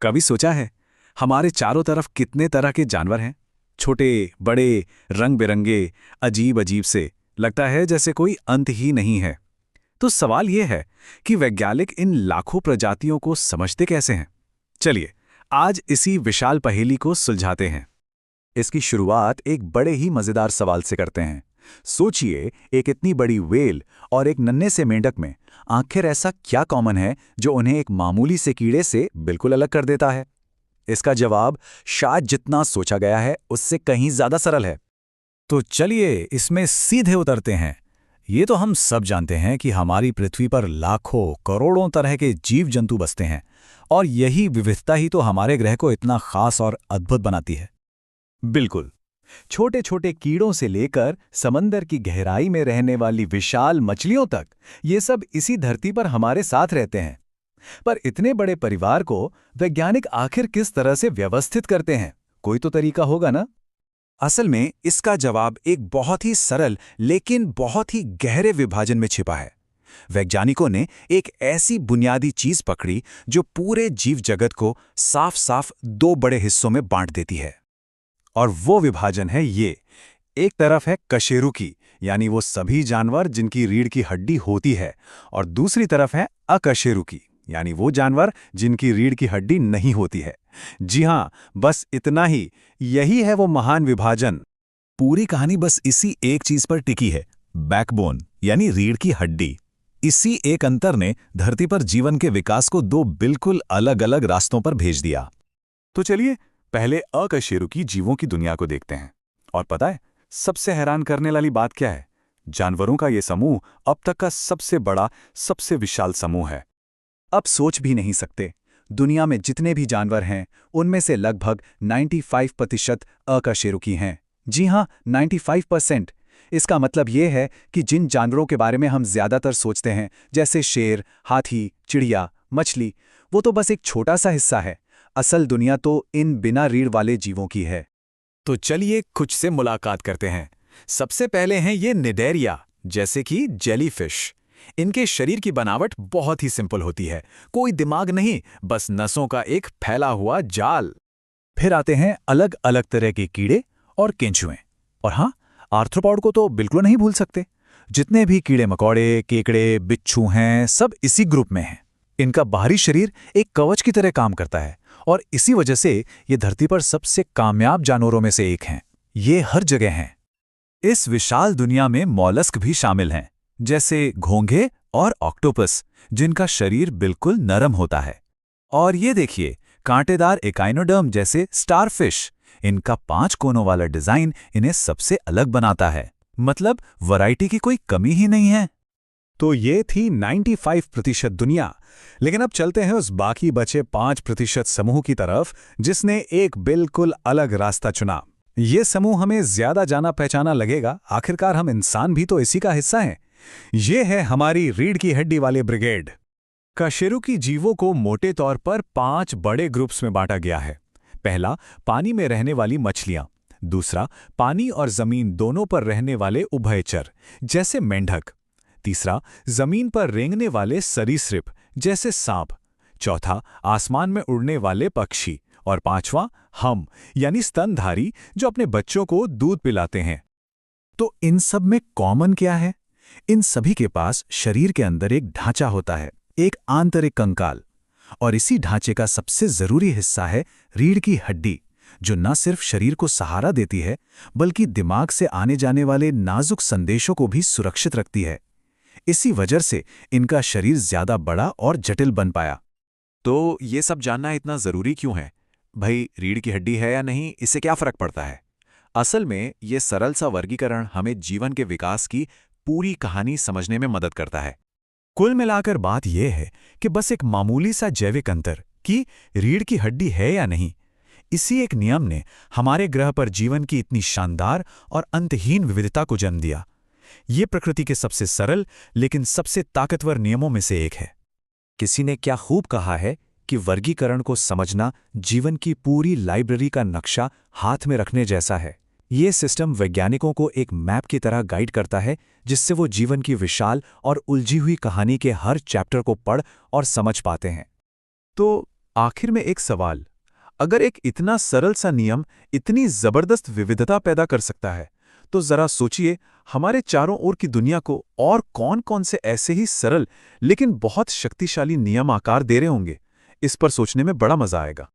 कभी सोचा है हमारे चारों तरफ कितने तरह के जानवर हैं? छोटे बड़े, रंग बिरंगे, अजीब अजीब से। लगता है जैसे कोई अंत ही नहीं है। तो सवाल यह है कि वैज्ञानिक इन लाखों प्रजातियों को समझते कैसे हैं? चलिए आज इसी विशाल पहेली को सुलझाते हैं। इसकी शुरुआत एक बड़े ही मजेदार सवाल से करते हैं। सोचिए, एक इतनी बड़ी व्हेल और एक नन्हे से मेंढक में आखिर ऐसा क्या कॉमन है जो उन्हें एक मामूली से कीड़े से बिल्कुल अलग कर देता है? इसका जवाब शायद जितना सोचा गया है उससे कहीं ज्यादा सरल है। तो चलिए इसमें सीधे उतरते हैं। ये तो हम सब जानते हैं कि हमारी पृथ्वी पर लाखों करोड़ों तरह के जीव जंतु बसते हैं और यही विविधता ही तो हमारे ग्रह को इतना खास और अद्भुत बनाती है। बिल्कुल, छोटे छोटे कीड़ों से लेकर समंदर की गहराई में रहने वाली विशाल मछलियों तक, ये सब इसी धरती पर हमारे साथ रहते हैं। पर इतने बड़े परिवार को वैज्ञानिक आखिर किस तरह से व्यवस्थित करते हैं? कोई तो तरीका होगा ना? असल में इसका जवाब एक बहुत ही सरल लेकिन बहुत ही गहरे विभाजन में छिपा है। वैज्ञानिकों ने एक ऐसी बुनियादी चीज पकड़ी जो पूरे जीव जगत को साफ साफ दो बड़े हिस्सों में बांट देती है। और वो विभाजन है ये। एक तरफ है कशेरुकी, यानी वो सभी जानवर जिनकी रीढ़ की हड्डी होती है, और दूसरी तरफ है अकशेरुकी, यानी वो जानवर जिनकी रीढ़ की हड्डी नहीं होती है। जी हां, बस इतना ही। यही है वो महान विभाजन। पूरी कहानी बस इसी एक चीज पर टिकी है, बैकबोन यानी रीढ़ की हड्डी। इसी एक अंतर ने धरती पर जीवन के विकास को दो बिल्कुल अलग अलग रास्तों पर भेज दिया। तो चलिए पहले अकशेरुकी जीवों की दुनिया को देखते हैं। और पता है सबसे हैरान करने वाली बात क्या है? जानवरों का ये समूह अब तक का सबसे बड़ा, सबसे विशाल समूह है। अब सोच भी नहीं सकते, दुनिया में जितने भी जानवर हैं उनमें से लगभग 95% अकशेरुकी हैं। जी हां, 95%। इसका मतलब ये है कि जिन जानवरों के बारे में हम ज्यादातर सोचते हैं, जैसे शेर, हाथी, चिड़िया, मछली, वो तो बस एक छोटा सा हिस्सा है। असल दुनिया तो इन बिना रीढ़ वाले जीवों की है। तो चलिए कुछ से मुलाकात करते हैं। सबसे पहले हैं ये निडेरिया, जैसे कि जेलीफिश। इनके शरीर की बनावट बहुत ही सिंपल होती है, कोई दिमाग नहीं, बस नसों का एक फैला हुआ जाल। फिर आते हैं अलग अलग तरह के कीड़े और केंचुए। और हाँ, आर्थ्रोपॉड को तो बिल्कुल नहीं भूल सकते। जितने भी कीड़े मकोड़े, केकड़े, बिच्छू हैं, सब इसी ग्रुप में हैं। इनका बाहरी शरीर एक कवच की तरह काम करता है और इसी वजह से ये धरती पर सबसे कामयाब जानवरों में से एक हैं। ये हर जगह हैं। इस विशाल दुनिया में मॉलस्क भी शामिल हैं, जैसे घोंघे और ऑक्टोपस, जिनका शरीर बिल्कुल नरम होता है। और ये देखिए, कांटेदार एकाइनोडर्म जैसे स्टारफिश। इनका 5 कोनों वाला डिजाइन इन्हें सबसे अलग बनाता है। मतलब वैरायटी की कोई कमी ही नहीं है। तो ये थी 95% दुनिया। लेकिन अब चलते हैं उस बाकी बचे 5% समूह की तरफ, जिसने एक बिल्कुल अलग रास्ता चुना। ये समूह हमें ज्यादा जाना पहचाना लगेगा, आखिरकार हम इंसान भी तो इसी का हिस्सा हैं। ये है हमारी रीढ़ की हड्डी वाले ब्रिगेड। कशेरुकी जीवों को मोटे तौर पर 5 बड़े ग्रुप्स में बांटा गया है। पहला, पानी में रहने वाली मछलियां। दूसरा, पानी और जमीन दोनों पर रहने वाले उभयचर, जैसे मेंढक। तीसरा, जमीन पर रेंगने वाले सरीसृप, जैसे सांप। चौथा, आसमान में उड़ने वाले पक्षी। और पांचवां, हम यानी स्तनधारी, जो अपने बच्चों को दूध पिलाते हैं। तो इन सब में कॉमन क्या है? इन सभी के पास शरीर के अंदर एक ढांचा होता है, एक आंतरिक कंकाल। और इसी ढांचे का सबसे जरूरी हिस्सा है रीढ़ की हड्डी, जो न सिर्फ शरीर को सहारा देती है, बल्कि दिमाग से आने जाने वाले नाजुक संदेशों को भी सुरक्षित रखती है। इसी वजह से इनका शरीर ज्यादा बड़ा और जटिल बन पाया। तो ये सब जानना इतना जरूरी क्यों है? भाई, रीढ़ की हड्डी है या नहीं, इससे क्या फर्क पड़ता है? असल में ये सरल सा वर्गीकरण हमें जीवन के विकास की पूरी कहानी समझने में मदद करता है। कुल मिलाकर बात यह है कि बस एक मामूली सा जैविक अंतर कि रीढ़ की हड्डी है या नहीं, इसी एक नियम ने हमारे ग्रह पर जीवन की इतनी शानदार और अंतहीन विविधता को जन्म दिया। ये प्रकृति के सबसे सरल लेकिन सबसे ताकतवर नियमों में से एक है। किसी ने क्या खूब कहा है कि वर्गीकरण को समझना जीवन की पूरी लाइब्रेरी का नक्शा हाथ में रखने जैसा है। ये सिस्टम वैज्ञानिकों को एक मैप की तरह गाइड करता है, जिससे वो जीवन की विशाल और उलझी हुई कहानी के हर चैप्टर को पढ़ और समझ पाते हैं। तो आखिर में एक सवाल, अगर एक इतना सरल सा नियम इतनी जबरदस्त विविधता पैदा कर सकता है, तो जरा सोचिए हमारे चारों ओर की दुनिया को और कौन-कौन से ऐसे ही सरल लेकिन बहुत शक्तिशाली नियम आकार दे रहे होंगे। इस पर सोचने में बड़ा मजा आएगा।